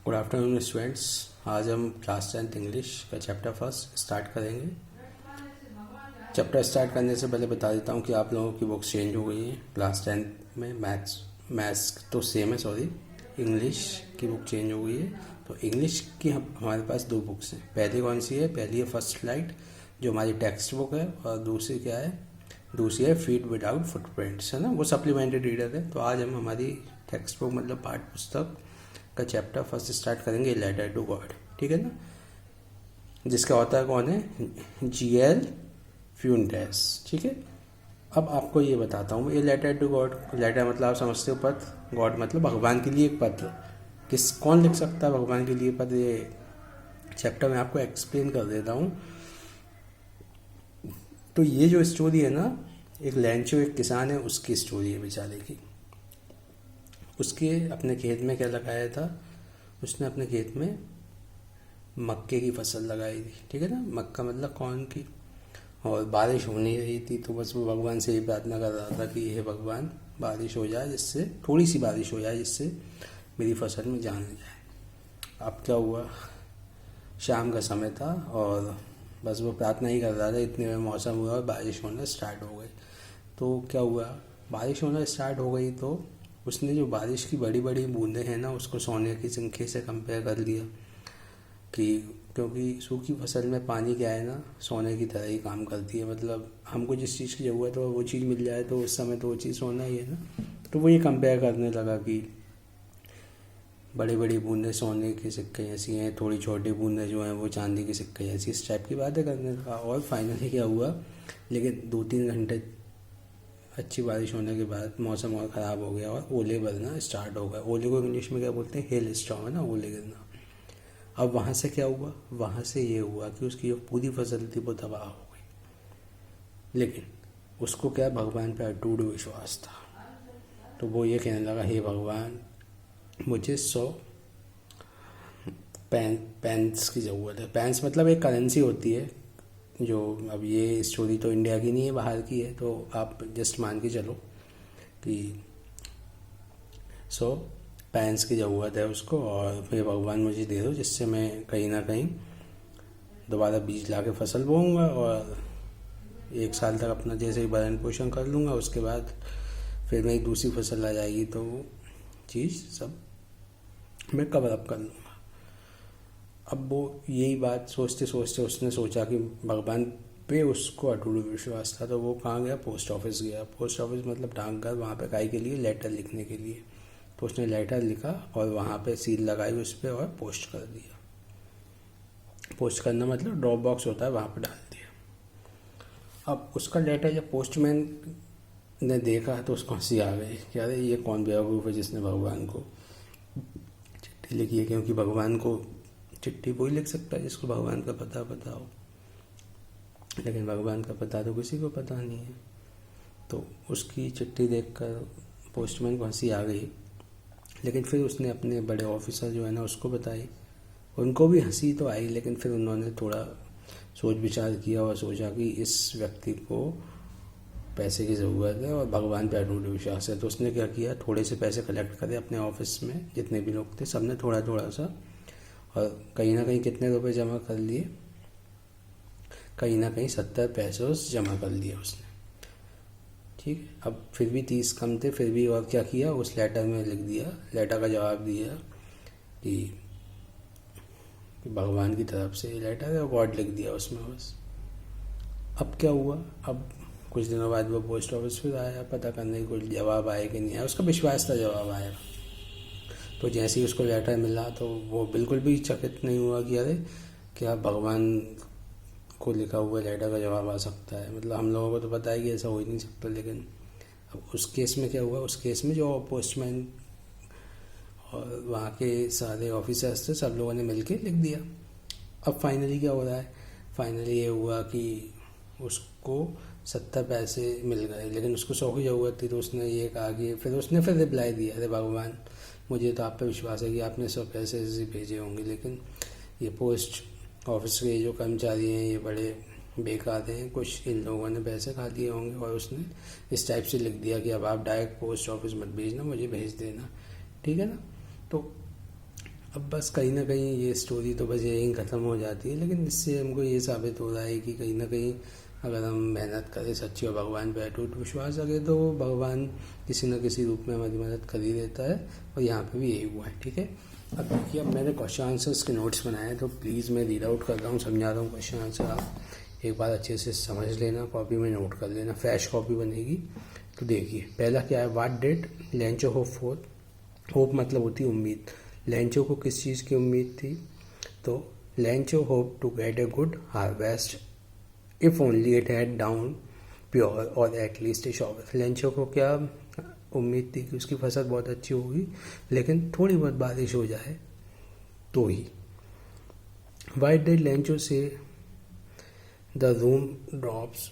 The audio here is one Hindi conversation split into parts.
Good afternoon students. आज हम क्लास 10th इंग्लिश का चैप्टर फर्स्ट स्टार्ट करेंगे। चैप्टर स्टार्ट करने से पहले बता देता हूँ कि आप लोगों की बुक्स चेंज हो गई हैं। क्लास 10th में मैथ्स तो सेम है, सॉरी, इंग्लिश की बुक चेंज हो गई है। तो इंग्लिश की हमारे पास दो बुक्स हैं। पहली कौन सी है? पहली है फर्स्ट लाइट, जो हमारी टेक्स्ट बुक है, और दूसरी क्या है? दूसरी है फीट विदाउट फुटप्रिंट्स, है ना, वो सप्लीमेंट्री रीडर है। तो आज हम हमारी टेक्स्ट बुक मतलब पाठ्य पुस्तक का चैप्टर फर्स्ट स्टार्ट करेंगे, लेटर टू गॉड, ठीक है ना, जिसका ऑथर कौन है? G.L. फ्यूंटेस, ठीक है। अब आपको ये बताता हूँ, ये लेटर टू गॉड, लेटर मतलब आप समझते हो पत्र, गॉड मतलब भगवान के लिए एक पत्र। कौन लिख सकता है भगवान के लिए पत्र? ये चैप्टर में आपको एक्सप्लेन कर देता हूँ। तो ये जो स्टोरी है ना, एक लैंचो, एक किसान है, उसकी स्टोरी है बेचारे की। उसके अपने खेत में क्या लगाया था? उसने अपने खेत में मक्के की फसल लगाई थी, ठीक है ना। मक्का मतलब कॉर्न की। और बारिश हो नहीं रही थी, तो बस वो भगवान से ही प्रार्थना कर रहा था कि हे भगवान, बारिश हो जाए, जिससे थोड़ी सी बारिश हो जाए, जिससे मेरी फसल में जान जाए। अब क्या हुआ? शाम का समय था और बस वो प्रार्थना ही कर रहा था। इतने में मौसम हुआ और बारिश होना स्टार्ट हो गई। तो क्या हुआ? बारिश होना स्टार्ट हो गई तो उसने जो बारिश की बड़ी बड़ी बूंदें हैं ना, उसको सोने की चिंखे से कंपेयर कर लिया कि क्योंकि सूखी फसल में पानी क्या है ना, सोने की तरह ही काम करती है। मतलब हमको जिस चीज़ की ज़रूरत है वो चीज़ मिल जाए तो उस समय तो वो चीज़ सोना ही है ना। तो वो ये कंपेयर करने लगा कि बड़ी बड़ी बूंदें सोने के सिक्के जैसी हैं, थोड़ी छोटी बूंदें जो हैं वो चांदी के सिक्के जैसी, इस टाइप की बातें करने लगा। और फाइनली क्या हुआ? लेकिन 2-3 घंटे अच्छी बारिश होने के बाद मौसम और ख़राब हो गया और ओले गिरना स्टार्ट हो गए। ओले को इंग्लिश में क्या बोलते हैं? हेल स्टॉर्म, है ना, ओले गिरना। अब वहाँ से क्या हुआ? वहाँ से ये हुआ कि उसकी जो पूरी फसल थी वो तबाह हो गई। लेकिन उसको क्या, भगवान पे अटूट विश्वास था। तो वो ये कहने लगा, हे भगवान, मुझे 100 पेंस की ज़रूरत है। पेंस मतलब एक करेंसी होती है, जो अब ये स्टोरी तो इंडिया की नहीं है, बाहर की है, तो आप जस्ट मान के चलो कि 100 पेंस की ज़रूरत है उसको। और फिर भगवान मुझे दे दो, जिससे मैं कहीं ना कहीं दोबारा बीज ला के फसल बोऊँगा और 1 साल तक अपना जैसे ही भरण पोषण कर लूँगा। उसके बाद फिर मेरी दूसरी फसल आ जाएगी, तो वो चीज़ सब मैं कवर अप कर लूँगा। अब वो यही बात सोचते सोचते उसने सोचा कि भगवान पे उसको अटूट विश्वास था। तो वो कहाँ गया? पोस्ट ऑफिस गया। पोस्ट ऑफिस मतलब डाकघर, वहाँ पे काहे के लिए? लेटर लिखने के लिए। तो उसने लेटर लिखा और वहाँ पे सील लगाई उस पर और पोस्ट कर दिया। पोस्ट करना मतलब ड्रॉप बॉक्स होता है, वहाँ पे डाल दिया। अब उसका लेटर जब पोस्टमैन ने देखा तो उसको हंसी आ गई कि अरे ये कौन बेवकूफ़ है जिसने भगवान को चिट्ठी लिखी है। क्योंकि भगवान को चिट्ठी वही लिख सकता है जिसको भगवान का पता हो, लेकिन भगवान का पता तो किसी को पता नहीं है। तो उसकी चिट्ठी देखकर पोस्टमैन को हंसी आ गई। लेकिन फिर उसने अपने बड़े ऑफिसर जो है ना उसको बताई, उनको भी हंसी तो आई। लेकिन फिर उन्होंने थोड़ा सोच विचार किया और सोचा कि इस व्यक्ति को पैसे की ज़रूरत है और भगवान पे अटूट विश्वास है। तो उसने क्या किया, थोड़े से पैसे कलेक्ट करे अपने ऑफिस में, जितने भी लोग थे सबने थोड़ा थोड़ा सा, और कहीं ना कहीं कितने रुपए जमा कर लिए? कहीं ना कहीं 70 पैसे जमा कर लिए उसने, ठीक है। अब फिर भी 30 कम थे, फिर भी और क्या किया, उस लेटर में लिख दिया, लेटर का जवाब दिया कि भगवान की तरफ से लेटर है, गॉड लिख दिया उसमें बस। अब क्या हुआ? अब कुछ दिनों बाद वो पोस्ट ऑफिस फिर आया पता करने की, कुछ जवाब आया कि नहीं आया। उसका विश्वास था जवाब आएगा। तो जैसे ही उसको लेटर मिला तो वो बिल्कुल भी चकित नहीं हुआ कि अरे क्या भगवान को लिखा हुआ लेटर का जवाब आ सकता है। मतलब हम लोगों को तो पता है कि ऐसा हो ही नहीं सकता। लेकिन अब उस केस में क्या हुआ? उस केस में जो पोस्टमैन और वहाँ के सारे ऑफिसर्स थे, सब लोगों ने मिलके लिख दिया। अब फाइनली क्या हो रहा है? फाइनली ये हुआ कि उसको 70 पैसे मिल गए, लेकिन उसको 100 की ज़रूरत थी। तो उसने ये कहा कि फिर रिप्लाई दिया, अरे भगवान, मुझे तो आप पे विश्वास है कि आपने 100 पैसे ऐसे भेजे होंगे, लेकिन ये पोस्ट ऑफिस के जो कर्मचारी हैं ये बड़े बेकार हैं, कुछ इन लोगों ने पैसे खा लिए होंगे। और उसने इस टाइप से लिख दिया कि अब आप डायरेक्ट पोस्ट ऑफिस मत भेजना, मुझे भेज देना, ठीक है ना। तो अब बस कहीं ना कहीं ये स्टोरी तो बस यहीं ख़त्म हो जाती है, लेकिन इससे हमको ये साबित हो रहा है कि कहीं ना कहीं अगर हम मेहनत करें सच्ची और भगवान पे अटूट विश्वास रखें तो भगवान किसी न किसी रूप में हमारी मदद कर ही देता है। और यहाँ पे भी यही हुआ है। ठीक है, अब देखिए, अब मैंने क्वेश्चन आंसर्स के नोट्स बनाए हैं, तो प्लीज़ मैं रीड आउट कर रहा हूँ, समझा रहा हूँ क्वेश्चन आंसर। आप एक बार अच्छे से समझ लेना, कॉपी में नोट कर लेना, फ्रेश कॉपी बनेगी। तो देखिए, पहला क्या है, what did Lencho hope for. Hope मतलब होती है उम्मीद। लेंचो को किस चीज़ की उम्मीद थी, तो Lencho hope to get a good harvest if only it had downpour और एटलीस्ट ए शॉवर। लेंचो को क्या उम्मीद थी कि उसकी फसल बहुत अच्छी होगी, लेकिन थोड़ी बहुत बारिश हो जाए तो ही। वाई डिड लेंचो से the room drops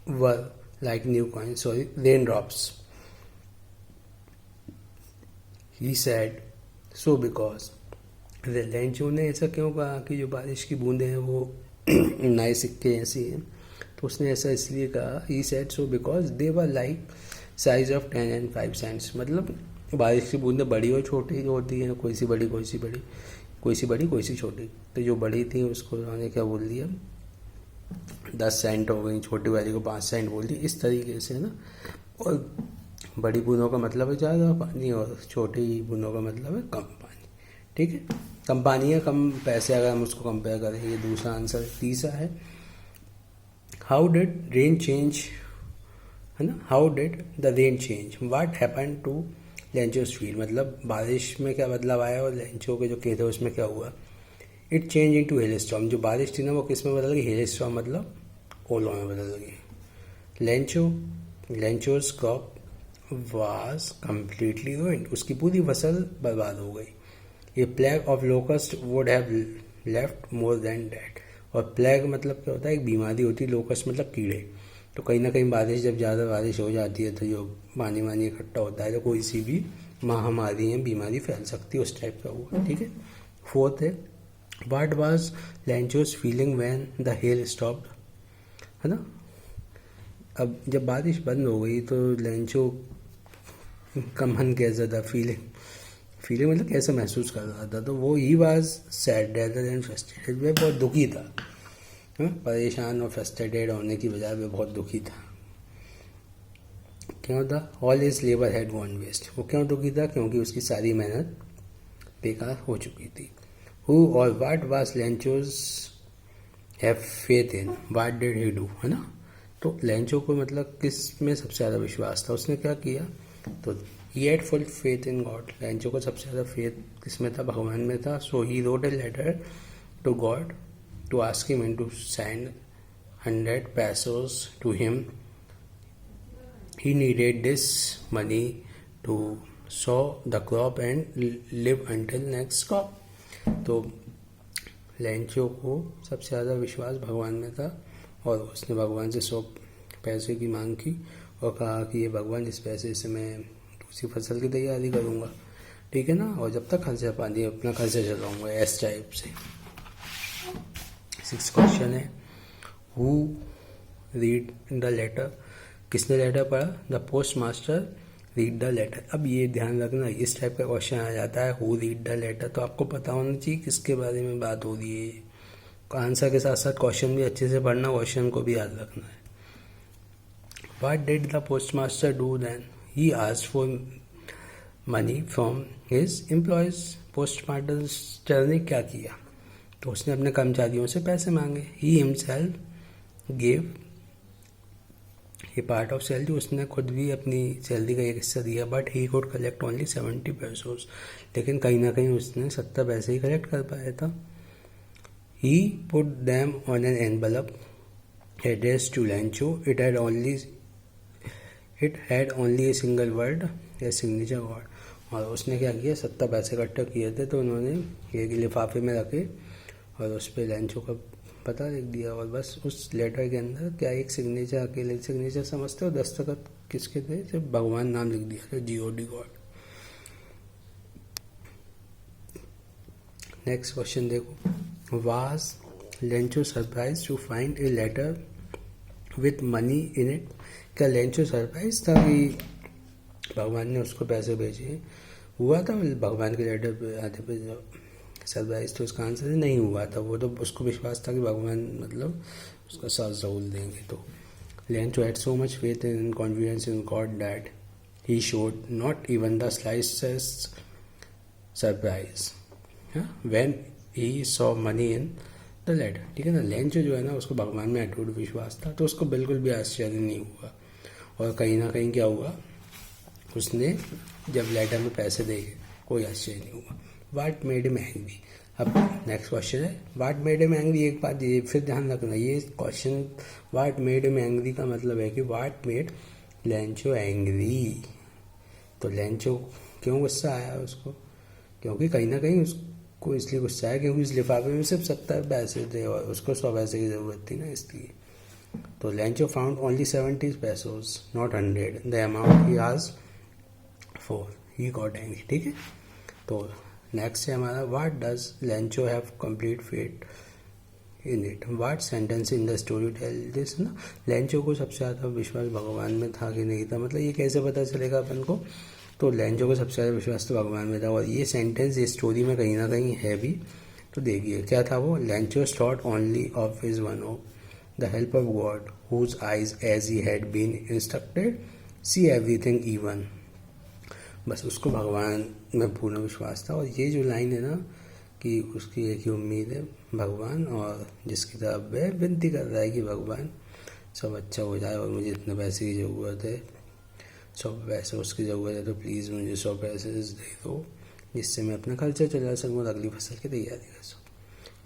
were like new coin, sorry rain drops. He said so because. Lencho ने ऐसा क्यों कहा कि जो बारिश की बूंदें हैं वो नए सिक्के ऐसी हैं, तो उसने ऐसा इसलिए कहा, he said so because they were like size of 10 and 5 cents। मतलब बारिश की बूंदें बड़ी और छोटी जो होती हैं, कोई सी बड़ी कोई सी बड़ी, कोई सी बड़ी कोई सी छोटी। तो जो बड़ी थी उसको उन्होंने क्या बोल दिया, 10 सेंट हो गई, छोटी वाली को 5 सेंट बोल दी, इस तरीके से ना। और बड़ी बूंदों का मतलब है ज़्यादा पानी और छोटी बूंदों का मतलब है कम पानी। ठीक है, कम पानी या कम पैसे अगर हम उसको कंपेयर करें। ये दूसरा आंसर। तीसरा है, हाउ डिड रेन चेंज, है ना, how did the rain change, what happen to Lencho's field. मतलब बारिश में क्या बदलाव आया और लेंचो के जो खेत है उसमें क्या हुआ। It change into hailstorm. जो बारिश थी ना वो किस में बदल गई, हेल स्टॉर्म मतलब ओलों में बदल गई। Lencho's crop was completely ruined. उसकी पूरी फसल बर्बाद हो गई। ये plague of locust would have left more than that. और प्लेग मतलब क्या होता है, एक बीमारी होती है, लोकस्ट मतलब कीड़े। तो कहीं ना कहीं बारिश, जब ज़्यादा बारिश हो जाती है तो जो पानी वानी इकट्ठा होता है तो कोई सी भी महामारी या बीमारी फैल सकती है, उस टाइप का हुआ। ठीक है। फोर्थ है, what was Lencho's feeling when the hail stopped, है ना। अब जब बारिश बंद हो गई तो लेंचो का मन कैसा था, फीलिंग मतलब कैसा महसूस कर रहा था, तो वो he was sad rather than frustrated. वह बहुत दुखी था, परेशान और फ्रस्ट्रेटेड होने की बजाय वह बहुत दुखी था। क्यों था, all his labour had gone waste. वो क्यों दुखी था, क्योंकि उसकी सारी मेहनत बेकार हो चुकी थी। हु और what was Lencho's have faith in, what did he do, है ना। तो लेंचो को मतलब किस में सबसे ज़्यादा विश्वास था, उसने क्या किया, तो he had full faith in God. Lencho को सबसे ज़्यादा फेथ किस में था, भगवान में था। So he wrote a letter to God to ask him to send 100 pesos to him. He needed this money to sow the crop and live until next crop. तो लेंचो को सबसे ज़्यादा विश्वास भगवान में था और उसने भगवान से 100 पैसे की मांग की और कहा कि ये भगवान, इस पैसे से मैं दूसरी फसल की तैयारी करूँगा, ठीक है ना, और जब तक खर्चा पानी अपना खर्चा चलाऊँगा, इस टाइप से। 6th क्वेश्चन है, हु रीड द लेटर, किसने लेटर पढ़ा, the postmaster read the letter. अब ये ध्यान रखना, इस टाइप का क्वेश्चन आ जाता है, हु रीड द लेटर, तो आपको पता होना चाहिए किसके बारे में बात हो रही है। आंसर के साथ साथ क्वेश्चन भी अच्छे से पढ़ना, क्वेश्चन को भी याद रखना है। What did the postmaster do then, he asked for money from his employees. Postmaster ने क्या किया, तो उसने अपने कर्मचारियों से पैसे मांगे। He himself gave a part of salary, उसने खुद भी अपनी सैलरी का एक हिस्सा दिया। But he could collect only 70 pesos, लेकिन कहीं ना कहीं उसने 70 पैसे ही कलेक्ट कर पाया था। He put them on an envelope address to Lencho, it had only a single word a signature word. और उसने क्या किया, 70 पैसे इकट्ठा किए थे तो उन्होंने एक लिफाफे में रखे और उस पर लेंचो का पता लिख दिया और बस उस लेटर के अंदर क्या एक सिग्नेचर, अकेले सिग्नेचर समझते हो, दस्तखत किसके थे, सिर्फ भगवान नाम लिख दिया था, GOD गॉड। नेक्स्ट क्वेश्चन देखो, was Lencho surprise to find a letter with money in it. क्या लेंचो सरप्राइज था कि भगवान ने उसको पैसे भेजे हुआ था भगवान के लेटर पे आते पे जो सरप्राइज तो उसका आंसर नहीं हुआ था, वो तो उसको विश्वास था कि भगवान मतलब उसका साथ ज़रूर देंगे। तो Lencho had so much faith and confidence in God that he showed not even the slightest surprise when he saw money in the letter। ठीक है ना, लेंचो जो है ना उसको भगवान में अटूट विश्वास था, तो उसको बिल्कुल भी आश्चर्य नहीं हुआ। और कहीं ना कहीं क्या हुआ, उसने जब लेटर में पैसे देखे कोई आश्चर्य नहीं हुआ। वाट मेड हिम एंग्री। अब नेक्स्ट क्वेश्चन है वाट मेड हिम एंग्री। एक बात ये फिर ध्यान रखना, ये question what made him angry का मतलब है कि वाट मेड लेंचो एंग्री। तो लेंचो क्यों गुस्सा आया उसको, क्योंकि कहीं ना कहीं उसको इसलिए गुस्सा आया क्योंकि उस लिफाफे में सिर्फ 70 पैसे थे और उसको 100 पैसे की ज़रूरत थी ना, इसलिए। तो Lencho found only 70 pesos, not 100, the amount he आज फॉर ही गॉट एंग्री। ठीक है, तो नेक्स्ट है हमारा what does Lencho have complete faith in it. What sentence in the story tell this ना। लेंचो को सबसे ज़्यादा विश्वास भगवान में था कि नहीं था, मतलब ये कैसे पता चलेगा अपन को, तो लेंचो को सबसे ज़्यादा विश्वास तो भगवान में था। और ये सेंटेंस ये स्टोरी में कहीं ना कहीं है भी, तो देखिए क्या था वो। Lencho thought only of his one of the help of God whose eyes as he had been instructed see everything even. बस उसको भगवान में पूर्ण विश्वास था। और ये जो लाइन है ना कि उसकी एक ही उम्मीद है भगवान, और जिसकी तरफ वह विनती कर रहा है कि भगवान सब अच्छा हो जाए और मुझे इतने पैसे की ज़रूरत है, 100 पैसे उसकी ज़रूरत है, तो प्लीज़ मुझे 100 पैसे दे दो जिससे मैं अपना खर्चा चला सकूँ और अगली फसल की तैयारी कर सकूँ।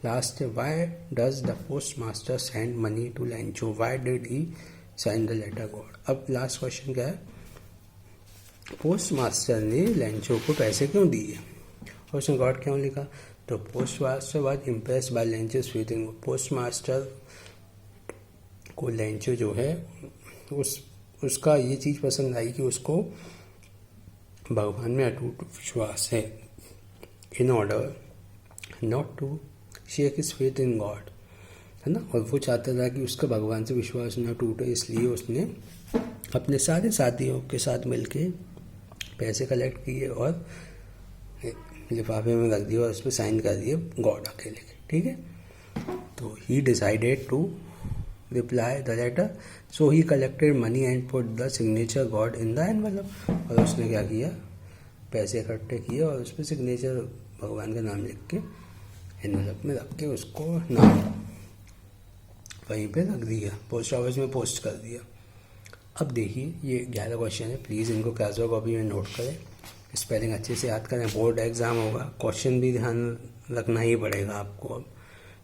लास्ट है why does the postmaster send money to Lencho, why did he send the letter God. अब लास्ट क्वेश्चन क्या है, पोस्ट मास्टर ने लेंचो को पैसे क्यों दिए और उसने गॉड क्यों लिखा। तो post master was impressed by Lencho's faith in. Post master को लेंचो जो है उसका ये चीज़ पसंद आई कि उसको भगवान में अटूट विश्वास है। In order not to shake his faith in God, है ना, और वो चाहता था कि उसका भगवान से विश्वास न टूटे, इसलिए उसने अपने सारे साथियों के साथ मिलके पैसे कलेक्ट किए और लिफाफे में रख दिए और उस पर साइन कर दिए गॉड अकेले के। ठीक है, तो he decided to reply the letter, so he collected money and put the signature God in the envelope. और उसने क्या किया, पैसे इकट्ठे किए और उस पर सिग्नेचर भगवान का नाम लिख के एनवेलप में रख के उसको नाम वहीं पे रख दिया, पोस्ट ऑफिस में पोस्ट कर दिया। अब देखिए ये 11 क्वेश्चन है, प्लीज़ इनको कैजुअल कॉपी में नोट करें, स्पेलिंग अच्छे से याद करें। बोर्ड एग्ज़ाम होगा, क्वेश्चन भी ध्यान रखना ही पड़ेगा आपको। अब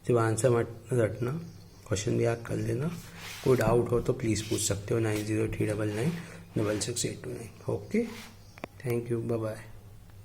सिर्फ आंसर मत रटना, क्वेश्चन भी याद कर लेना। कोई डाउट हो तो प्लीज़ पूछ सकते हो 9039996689। Okay, thank you, bye bye.